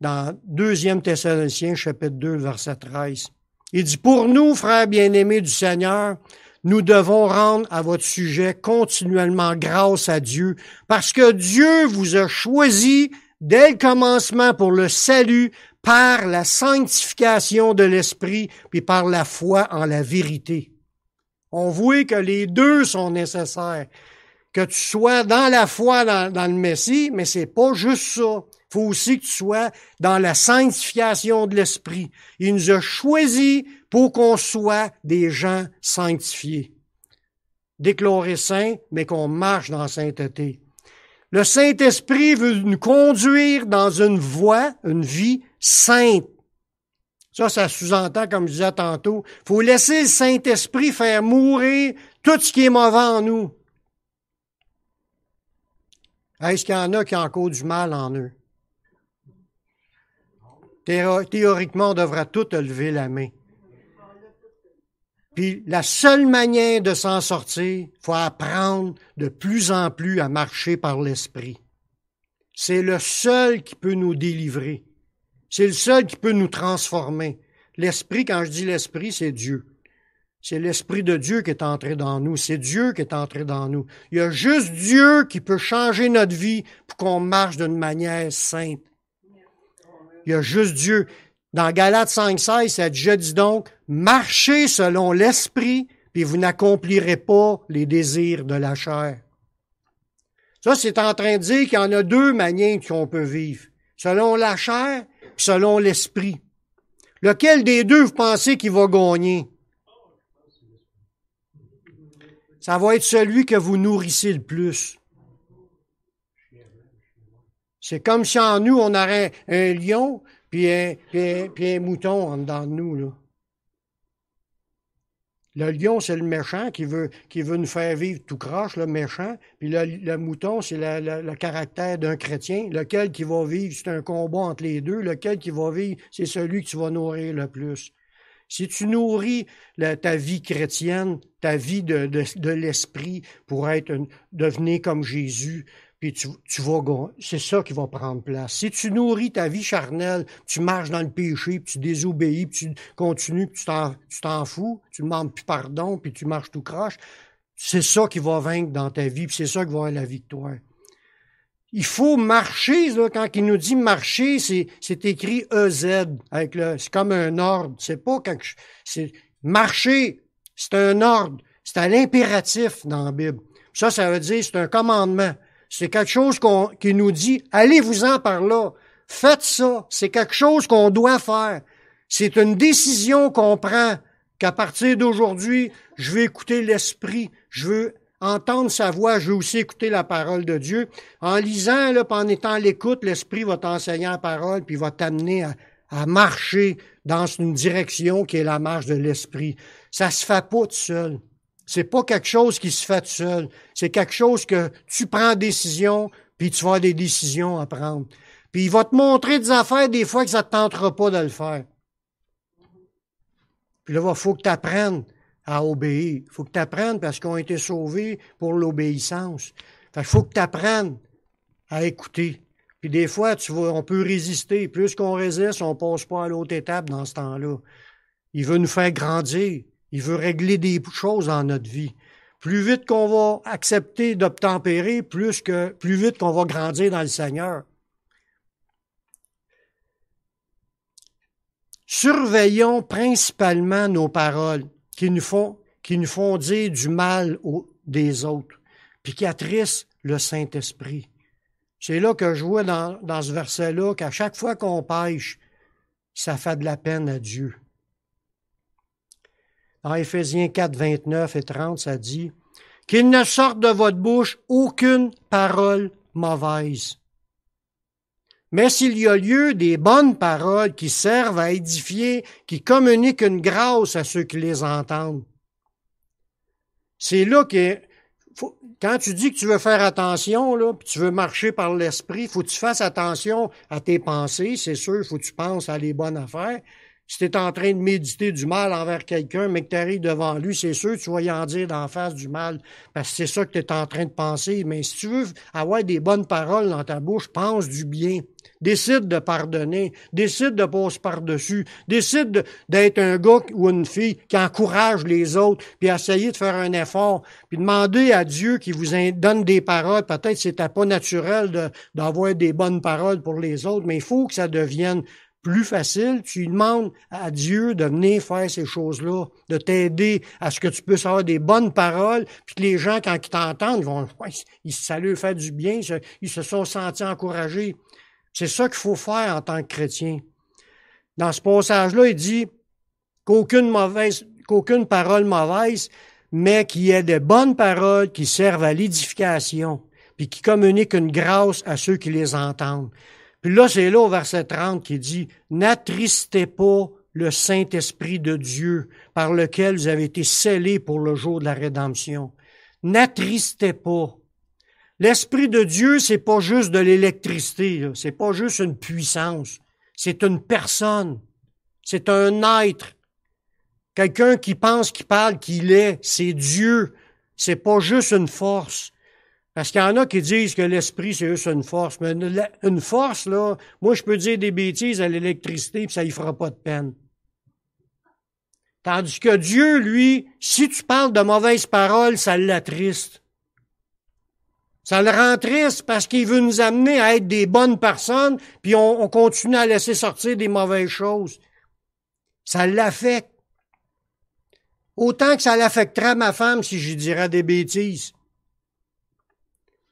dans 2 Thessaloniciens, chapitre 2, verset 13. Il dit, « Pour nous, frères bien-aimés du Seigneur, nous devons rendre à votre sujet continuellement grâce à Dieu, parce que Dieu vous a choisi dès le commencement pour le salut par la sanctification de l'Esprit, puis par la foi en la vérité. » On voit que les deux sont nécessaires. Que tu sois dans la foi dans le Messie, mais c'est pas juste ça. Il faut aussi que tu sois dans la sanctification de l'Esprit. Il nous a choisis pour qu'on soit des gens sanctifiés. Déclarés saints, mais qu'on marche dans la sainteté. Le Saint-Esprit veut nous conduire dans une voie, une vie sainte. Ça sous-entend, comme je disais tantôt, il faut laisser le Saint-Esprit faire mourir tout ce qui est mauvais en nous. Est-ce qu'il y en a qui ont encore du mal en eux? Théoriquement, on devrait tout lever la main. Puis la seule manière de s'en sortir, il faut apprendre de plus en plus à marcher par l'Esprit. C'est le seul qui peut nous délivrer. C'est le seul qui peut nous transformer. L'Esprit, quand je dis l'Esprit, c'est Dieu. C'est l'Esprit de Dieu qui est entré dans nous. C'est Dieu qui est entré dans nous. Il y a juste Dieu qui peut changer notre vie pour qu'on marche d'une manière sainte. Il y a juste Dieu. Dans Galates 5,16, ça dit, je dis donc, marchez selon l'Esprit, puis vous n'accomplirez pas les désirs de la chair. Ça, c'est en train de dire qu'il y en a 2 manières qu'on peut vivre. Selon la chair, puis selon l'Esprit. Lequel des 2 vous pensez qu'il va gagner? Ça va être celui que vous nourrissez le plus. C'est comme si en nous, on aurait un lion puis un mouton en dedans de nous, là. Le lion, c'est le méchant qui veut nous faire vivre tout croche, le méchant. Puis le mouton, c'est le caractère d'un chrétien. Lequel qui va vivre, c'est un combat entre les deux. Lequel qui va vivre, c'est celui que tu vas nourrir le plus. Si tu nourris ta vie chrétienne, ta vie de l'esprit pour devenir comme Jésus, puis tu vas, c'est ça qui va prendre place. Si tu nourris ta vie charnelle, tu marches dans le péché, puis tu désobéis, puis tu continues, puis tu t'en fous, tu ne demandes plus pardon, puis tu marches tout croche, c'est ça qui va vaincre dans ta vie, puis c'est ça qui va avoir la victoire. Il faut marcher, là, quand il nous dit marcher, c'est écrit EZ, c'est comme un ordre, c'est pas quelque chose, Marcher, c'est un ordre, c'est à l'impératif dans la Bible. Ça veut dire c'est un commandement. C'est quelque chose qui nous dit, allez-vous-en par là, faites ça. C'est quelque chose qu'on doit faire. C'est une décision qu'on prend, qu'à partir d'aujourd'hui, je vais écouter l'Esprit, je veux entendre sa voix, je veux aussi écouter la parole de Dieu. En lisant, là, en étant à l'écoute, l'Esprit va t'enseigner la parole, puis va t'amener à marcher dans une direction qui est la marche de l'Esprit. Ça se fait pas tout seul. C'est pas quelque chose qui se fait tout seul. C'est quelque chose que tu prends décision, puis tu vas avoir des décisions à prendre. Puis il va te montrer des affaires des fois que ça ne te tentera pas de le faire. Puis là, il faut que tu apprennes à obéir. Il faut que tu apprennes parce qu'on a été sauvés pour l'obéissance. Fait qu'il faut que tu apprennes à écouter. Puis des fois, tu vois, on peut résister. Plus qu'on résiste, on ne passe pas à l'autre étape dans ce temps-là. Il veut nous faire grandir. Il veut régler des choses dans notre vie. Plus vite qu'on va accepter d'obtempérer, plus vite qu'on va grandir dans le Seigneur. Surveillons principalement nos paroles qui nous font dire du mal des autres, puis qui attristent le Saint-Esprit. C'est là que je vois dans ce verset-là qu'à chaque fois qu'on pêche, ça fait de la peine à Dieu. Dans Éphésiens 4, 29 et 30, ça dit « Qu'il ne sorte de votre bouche aucune parole mauvaise. Mais s'il y a lieu des bonnes paroles qui servent à édifier, qui communiquent une grâce à ceux qui les entendent. » C'est là que, quand tu dis que tu veux faire attention, là, puis tu veux marcher par l'esprit, il faut que tu fasses attention à tes pensées, c'est sûr, il faut que tu penses à les bonnes affaires. Si tu es en train de méditer du mal envers quelqu'un, mais que tu arrives devant lui, c'est sûr que tu vas y en dire d'en face du mal, parce que c'est ça que tu es en train de penser. Mais si tu veux avoir des bonnes paroles dans ta bouche, pense du bien. Décide de pardonner, décide de passer par-dessus, décide d'être un gars ou une fille qui encourage les autres, puis essayer de faire un effort, puis demander à Dieu qu'il vous donne des paroles. Peut-être que c'était pas naturel d'avoir des bonnes paroles pour les autres, mais il faut que ça devienne plus facile. Tu demandes à Dieu de venir faire ces choses-là, de t'aider à ce que tu puisses avoir des bonnes paroles, puis que les gens, quand ils t'entendent, ça leur fait du bien, ils se sont sentis encouragés. C'est ça qu'il faut faire en tant que chrétien. Dans ce passage-là, il dit qu'aucune parole mauvaise, mais qu'il y ait de bonnes paroles qui servent à l'édification, puis qui communiquent une grâce à ceux qui les entendent. Puis là, c'est là au verset 30 qui dit « N'attristez pas le Saint-Esprit de Dieu, par lequel vous avez été scellés pour le jour de la rédemption. » N'attristez pas. L'Esprit de Dieu, c'est pas juste de l'électricité, là. C'est pas juste une puissance. C'est une personne. C'est un être. Quelqu'un qui pense, qui parle, qu'il est. C'est Dieu. C'est pas juste une force. Parce qu'il y en a qui disent que l'Esprit, c'est juste une force. Mais une force, là, moi, je peux dire des bêtises à l'électricité, puis ça y fera pas de peine. Tandis que Dieu, lui, si tu parles de mauvaises paroles, ça l'attriste. Ça le rend triste parce qu'il veut nous amener à être des bonnes personnes, puis on continue à laisser sortir des mauvaises choses. Ça l'affecte. Autant que ça l'affecterait ma femme si je dirais des bêtises.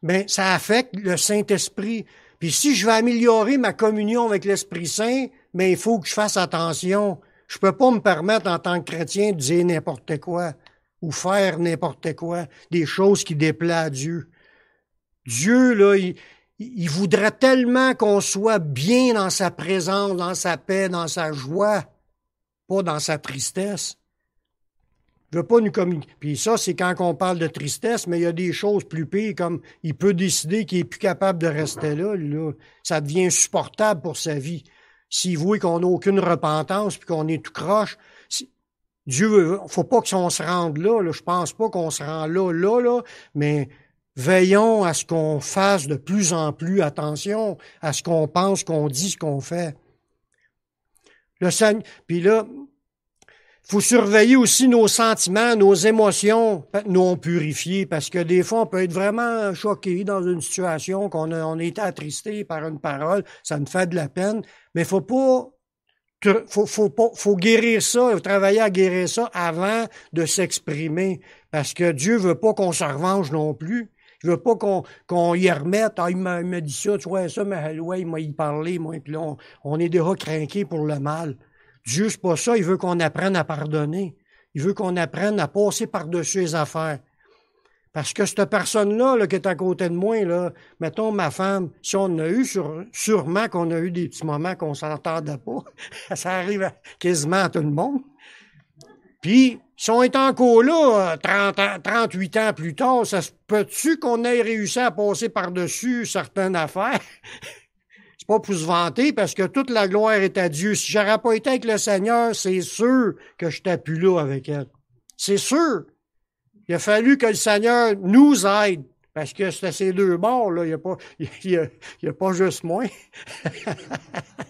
Mais ça affecte le Saint-Esprit. Puis si je veux améliorer ma communion avec l'Esprit Saint, mais il faut que je fasse attention. Je peux pas me permettre en tant que chrétien de dire n'importe quoi ou faire n'importe quoi, des choses qui déplaisent à Dieu. Dieu, là, il voudrait tellement qu'on soit bien dans sa présence, dans sa paix, dans sa joie, pas dans sa tristesse. Il veut pas nous communiquer. Puis ça, c'est quand on parle de tristesse, mais il y a des choses plus pires, comme il peut décider qu'il est plus capable de rester là. Ça devient insupportable pour sa vie. S'il voit qu'on n'a aucune repentance puis qu'on est tout croche, Dieu veut, faut pas qu'on se rende là. Je pense pas qu'on se rend là, mais veillons à ce qu'on fasse de plus en plus attention à ce qu'on pense, qu'on dit, ce qu'on fait. Puis là, il faut surveiller aussi nos sentiments, nos émotions non purifiées, parce que des fois, on peut être vraiment choqué dans une situation, qu'on a été attristé par une parole, ça me fait de la peine, mais il faut pas faut guérir ça, faut travailler à guérir ça avant de s'exprimer. Parce que Dieu veut pas qu'on se revanche non plus. Il veut pas qu'on y remette. Ah, il m'a dit ça, tu vois ça, mais ouais, il m'a y parlé, moi. Puis là, on est déjà craqué pour le mal. Dieu, c'est pas ça. Il veut qu'on apprenne à pardonner. Il veut qu'on apprenne à passer par-dessus les affaires. Parce que cette personne-là là, qui est à côté de moi, là, mettons ma femme, si on a eu, sûrement qu'on a eu des petits moments qu'on s'entendait pas. Ça arrive quasiment à tout le monde. Puis, si on est encore là, 38 ans plus tard, ça se peut-tu qu'on ait réussi à passer par-dessus certaines affaires? C'est pas pour se vanter, parce que toute la gloire est à Dieu. Si j'aurais pas été avec le Seigneur, c'est sûr que je n'étais plus là avec elle. C'est sûr. Il a fallu que le Seigneur nous aide, parce que c'était ces deux bords, là. Il y a pas juste moi.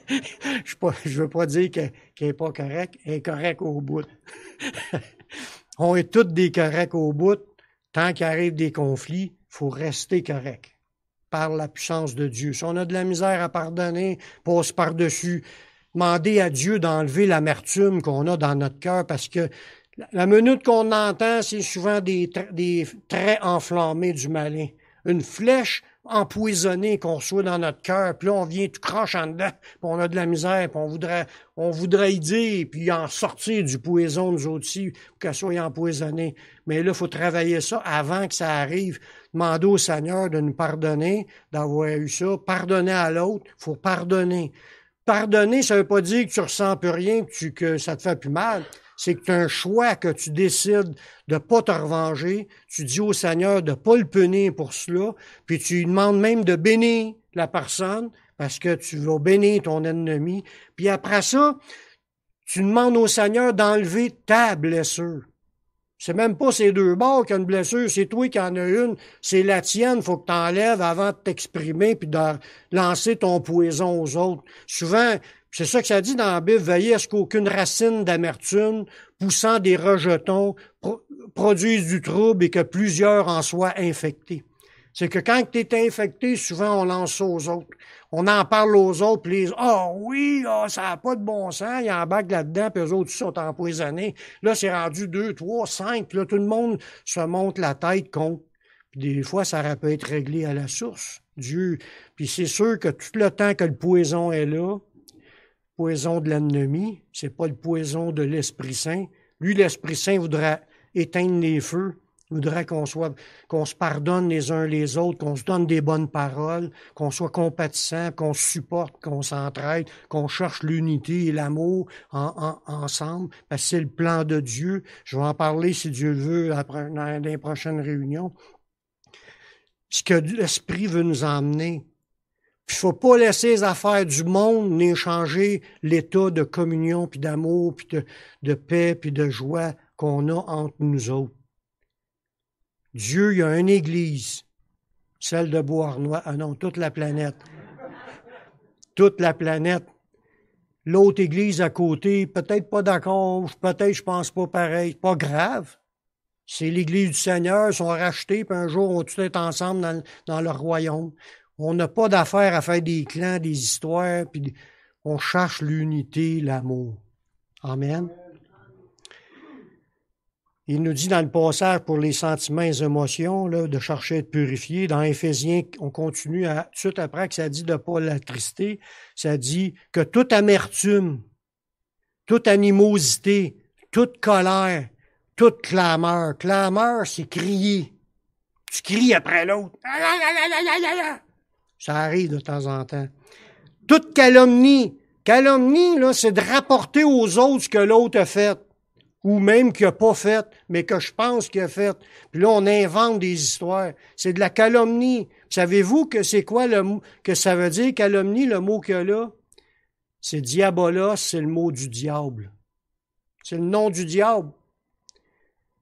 Je veux pas dire qu'elle est pas correcte. Elle est correcte au bout. On est tous des corrects au bout. Tant qu'il arrive des conflits, il faut rester correct par la puissance de Dieu. Si on a de la misère à pardonner, passe par-dessus. Demandez à Dieu d'enlever l'amertume qu'on a dans notre cœur, parce que la minute qu'on entend, c'est souvent des traits enflammés du malin. Une flèche empoisonnée qu'on reçoit dans notre cœur, puis là, on vient tout croche en dedans, puis on a de la misère, puis on voudrait y dire, puis en sortir du poison, nous autres aussi, pour qu'elle soit empoisonnée. Mais là, il faut travailler ça avant que ça arrive. Demander au Seigneur de nous pardonner, d'avoir eu ça. Pardonner à l'autre, il faut pardonner. Pardonner, ça veut pas dire que tu ressens plus rien, que ça te fait plus mal. C'est que tu as un choix, que tu décides de pas te revenger. Tu dis au Seigneur de pas le punir pour cela. Puis tu lui demandes même de bénir la personne, parce que tu vas bénir ton ennemi. Puis après ça, tu demandes au Seigneur d'enlever ta blessure. C'est même pas ces deux bords qui ont une blessure, c'est toi qui en as une, c'est la tienne, faut que tu enlèves avant de t'exprimer puis de lancer ton poison aux autres. Souvent, c'est ça que ça dit dans la Bible, veillez à ce qu'aucune racine d'amertume poussant des rejetons produise du trouble et que plusieurs en soient infectés. C'est que quand tu es infecté, souvent on lance ça aux autres. On en parle aux autres, puis les oui, ça n'a pas de bon sens, il y a un bac là-dedans, puis eux autres sont empoisonnés. Là, c'est rendu 2, 3, 5, puis là, tout le monde se monte la tête contre. Puis des fois, ça aurait pu être réglé à la source. Dieu. Puis c'est sûr que tout le temps que le poison est là, poison de l'ennemi, c'est pas le poison de l'Esprit Saint. Lui, l'Esprit Saint voudrait éteindre les feux. Il voudrait qu'on se pardonne les uns les autres, qu'on se donne des bonnes paroles, qu'on soit compatissant, qu'on se supporte, qu'on s'entraide, qu'on cherche l'unité et l'amour ensemble, parce que c'est le plan de Dieu. Je vais en parler, si Dieu le veut, dans les prochaines réunions. Ce que l'Esprit veut nous emmener. Puis il faut pas laisser les affaires du monde ni changer l'état de communion, puis d'amour, puis de paix, puis de joie qu'on a entre nous autres. Dieu, il y a une église, celle de Beauharnois, toute la planète. Toute la planète. L'autre église à côté, peut-être pas d'accord, peut-être je pense pas pareil, pas grave. C'est l'église du Seigneur, ils sont rachetés, puis un jour on va tous être ensemble dans leur royaume. On n'a pas d'affaire à faire des clans, des histoires, puis on cherche l'unité, l'amour. Amen. Il nous dit dans le passage pour les sentiments et les émotions, là, de chercher à être purifié. Dans Éphésiens, on continue tout de suite après que ça dit de ne pas l'attrister. Ça dit que toute amertume, toute animosité, toute colère, toute clameur. Clameur, c'est crier. Tu cries après l'autre. Ça arrive de temps en temps. Toute calomnie. Calomnie, là, c'est de rapporter aux autres ce que l'autre a fait. Ou même qu'il n'a pas fait, mais que je pense qu'il a fait. Puis là, on invente des histoires. C'est de la calomnie. Savez-vous que c'est quoi que ça veut dire, calomnie, le mot qu'il y a là? C'est diabolos, c'est le mot du diable. C'est le nom du diable.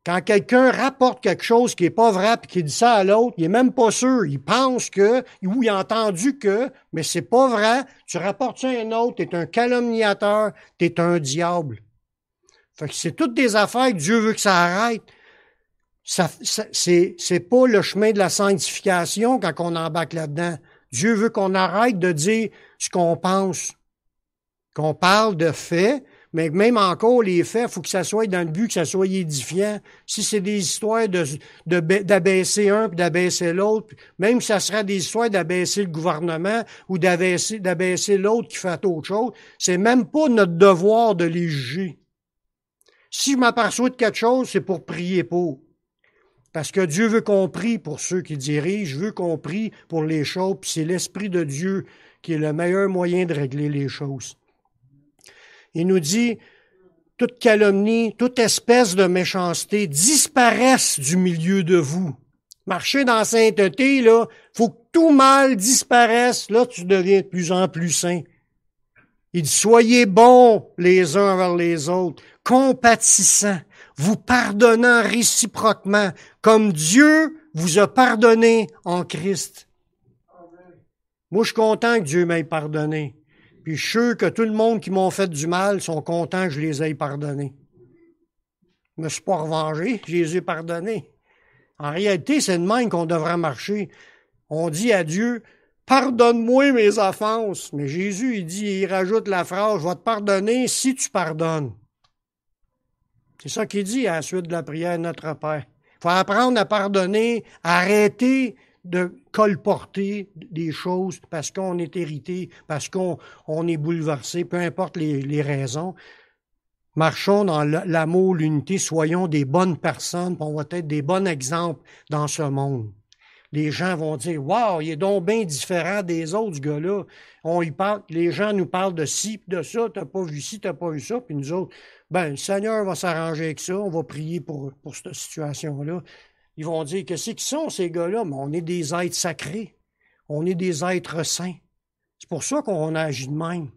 Quand quelqu'un rapporte quelque chose qui n'est pas vrai et qu'il dit ça à l'autre, il n'est même pas sûr. Il pense que, ou il a entendu que, mais c'est pas vrai. Tu rapportes ça à un autre, tu es un calomniateur, tu es un diable. Fait que c'est toutes des affaires que Dieu veut que ça arrête. C'est pas le chemin de la sanctification quand on embarque là-dedans. Dieu veut qu'on arrête de dire ce qu'on pense. qu'on parle de faits, mais même encore, les faits, il faut que ça soit dans le but que ça soit édifiant. Si c'est des histoires d'abaisser un puis d'abaisser l'autre, même si ça sera des histoires d'abaisser le gouvernement ou d'abaisser l'autre qui fait autre chose, c'est même pas notre devoir de les juger. Si je m'aperçois de quelque chose, c'est pour prier pour. Parce que Dieu veut qu'on prie pour ceux qui dirigent, veut qu'on prie pour les choses, puis c'est l'Esprit de Dieu qui est le meilleur moyen de régler les choses. Il nous dit, toute calomnie, toute espèce de méchanceté disparaissent du milieu de vous. Marcher dans la sainteté, là, faut que tout mal disparaisse. Là, tu deviens de plus en plus saint. Il dit, soyez bons les uns envers les autres, compatissants, vous pardonnant réciproquement, comme Dieu vous a pardonné en Christ. Moi, je suis content que Dieu m'ait pardonné. Puis je suis sûr que tout le monde qui m'ont fait du mal sont contents que je les aie pardonnés. Je me suis pas revengé, je les ai pardonnés. En réalité, c'est de même qu'on devrait marcher. On dit à Dieu, pardonne-moi mes offenses. Mais Jésus, il rajoute la phrase, je vais te pardonner si tu pardonnes. C'est ça qu'il dit à la suite de la prière Notre Père. Il faut apprendre à pardonner, arrêter de colporter des choses parce qu'on est hérité, parce qu'on est bouleversé, peu importe les raisons. Marchons dans l'amour, l'unité, soyons des bonnes personnes, puis on va être des bons exemples dans ce monde. Les gens vont dire, wow, il est donc bien différent des autres, ce gars-là. On y parle, les gens nous parlent de ci, de ça, t'as pas vu ci, t'as pas vu ça, puis nous autres, le Seigneur va s'arranger avec ça, on va prier pour cette situation-là. Ils vont dire, qu'est-ce qu'ils sont, ces gars-là? Mais on est des êtres sacrés. On est des êtres saints. C'est pour ça qu'on agit de même.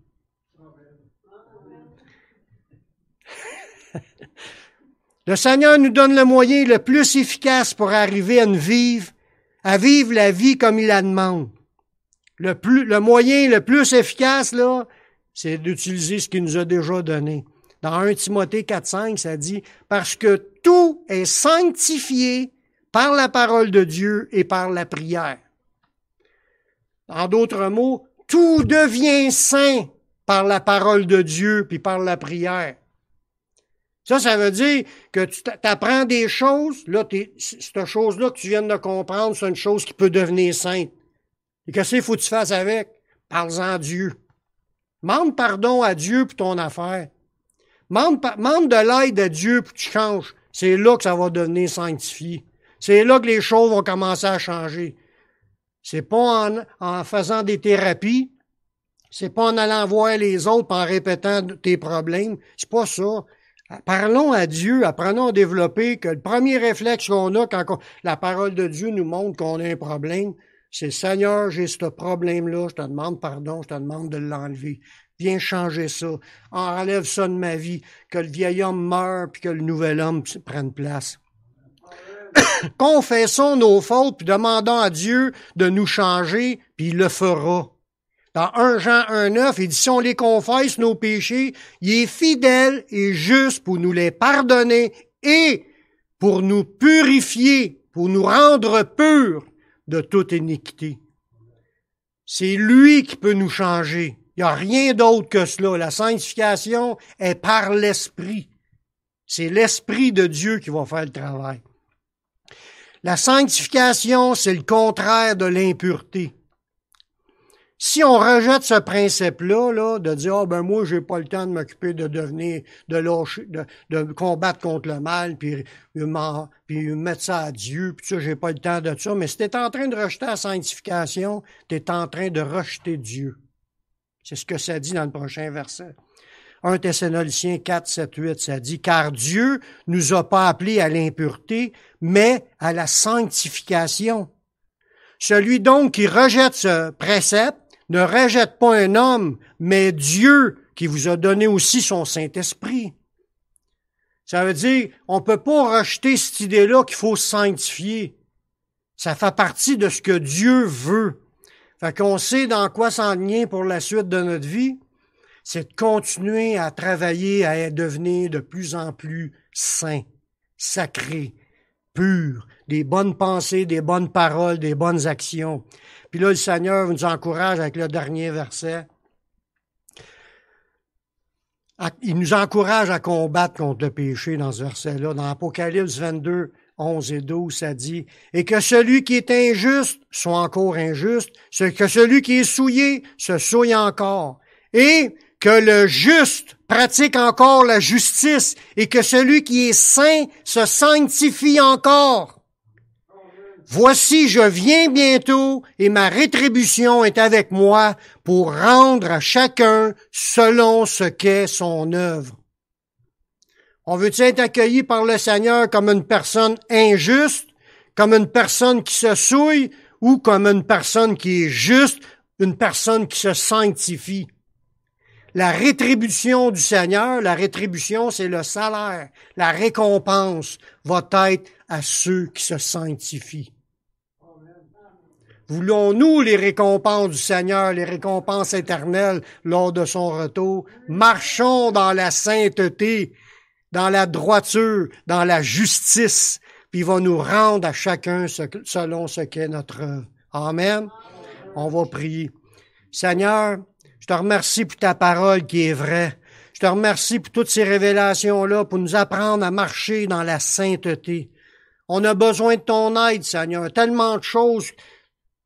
Le Seigneur nous donne le moyen le plus efficace pour arriver à vivre la vie comme il la demande. Le moyen le plus efficace, là, c'est d'utiliser ce qu'il nous a déjà donné. Dans 1 Timothée 4,5, ça dit, parce que tout est sanctifié par la parole de Dieu et par la prière. En d'autres mots, tout devient saint par la parole de Dieu puis par la prière. Ça veut dire que tu apprends des choses, là, cette chose-là que tu viens de comprendre, c'est une chose qui peut devenir sainte. Et qu'est-ce qu'il faut que tu fasses avec? Parle-en à Dieu. Demande pardon à Dieu pour ton affaire. Demande de l'aide à Dieu pour que tu changes. C'est là que ça va devenir sanctifié. C'est là que les choses vont commencer à changer. C'est pas en faisant des thérapies, c'est pas en allant voir les autres et en répétant tes problèmes. C'est pas ça. Parlons à Dieu, apprenons à développer que le premier réflexe qu'on a quand la parole de Dieu nous montre qu'on a un problème, c'est « Seigneur, j'ai ce problème-là, je te demande pardon, je te demande de l'enlever. Viens changer ça, enlève ça de ma vie, que le vieil homme meure puis que le nouvel homme prenne place. » Confessons nos fautes puis demandons à Dieu de nous changer, puis il le fera. Dans 1 Jean 1,9, il dit, si on les confesse, nos péchés, il est fidèle et juste pour nous les pardonner et pour nous purifier, pour nous rendre purs de toute iniquité. C'est lui qui peut nous changer. Il n'y a rien d'autre que cela. La sanctification est par l'Esprit. C'est l'Esprit de Dieu qui va faire le travail. La sanctification, c'est le contraire de l'impureté. Si on rejette ce principe-là, là, de dire, moi, j'ai pas le temps de m'occuper de devenir, de combattre contre le mal, puis mettre ça à Dieu, puis ça, j'ai pas le temps de ça. Mais si t'es en train de rejeter la sanctification, t'es en train de rejeter Dieu. C'est ce que ça dit dans le prochain verset. 1 Thessaloniciens 4, 7, 8, ça dit, car Dieu nous a pas appelés à l'impureté, mais à la sanctification. Celui donc qui rejette ce précepte ne rejette pas un homme, mais Dieu qui vous a donné aussi son Saint-Esprit. Ça veut dire, on peut pas rejeter cette idée-là qu'il faut se sanctifier. Ça fait partie de ce que Dieu veut. Fait qu'on sait dans quoi s'enligner pour la suite de notre vie. C'est de continuer à travailler, à devenir de plus en plus saint, sacré, pur, des bonnes pensées, des bonnes paroles, des bonnes actions. Puis là, le Seigneur nous encourage avec le dernier verset. il nous encourage à combattre contre le péché dans ce verset-là. Dans Apocalypse 22, 11 et 12, ça dit, « Et que celui qui est injuste soit encore injuste, que celui qui est souillé se souille encore, et que le juste pratique encore la justice, et que celui qui est saint se sanctifie encore. Voici, je viens bientôt, et ma rétribution est avec moi pour rendre à chacun selon ce qu'est son œuvre. » On veut-il être accueilli par le Seigneur comme une personne injuste, comme une personne qui se souille, ou comme une personne qui est juste, une personne qui se sanctifie? La rétribution du Seigneur, la rétribution, c'est le salaire. La récompense va être à ceux qui se sanctifient. Voulons-nous les récompenses du Seigneur, les récompenses éternelles lors de son retour? Marchons dans la sainteté, dans la droiture, dans la justice, puis il va nous rendre à chacun selon ce qu'est notre œuvre. Amen. On va prier. Seigneur, je te remercie pour ta parole qui est vraie. Je te remercie pour toutes ces révélations-là, pour nous apprendre à marcher dans la sainteté. On a besoin de ton aide, Seigneur. Tellement de choses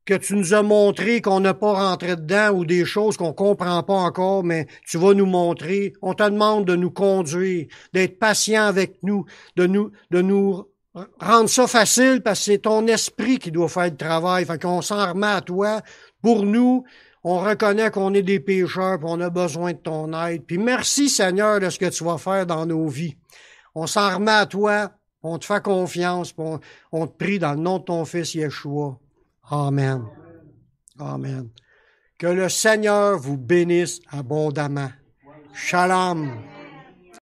que tu nous as montrées qu'on n'a pas rentré dedans ou des choses qu'on comprend pas encore, mais tu vas nous montrer. On te demande de nous conduire, d'être patient avec nous, de nous rendre ça facile parce que c'est ton esprit qui doit faire le travail. Fait qu'on s'en remet à toi. Pour nous, on reconnaît qu'on est des pécheurs et on a besoin de ton aide. Puis merci, Seigneur, de ce que tu vas faire dans nos vies. On s'en remet à toi, on te fait confiance, on te prie dans le nom de ton Fils Yeshua. Amen. Amen. Que le Seigneur vous bénisse abondamment. Shalom.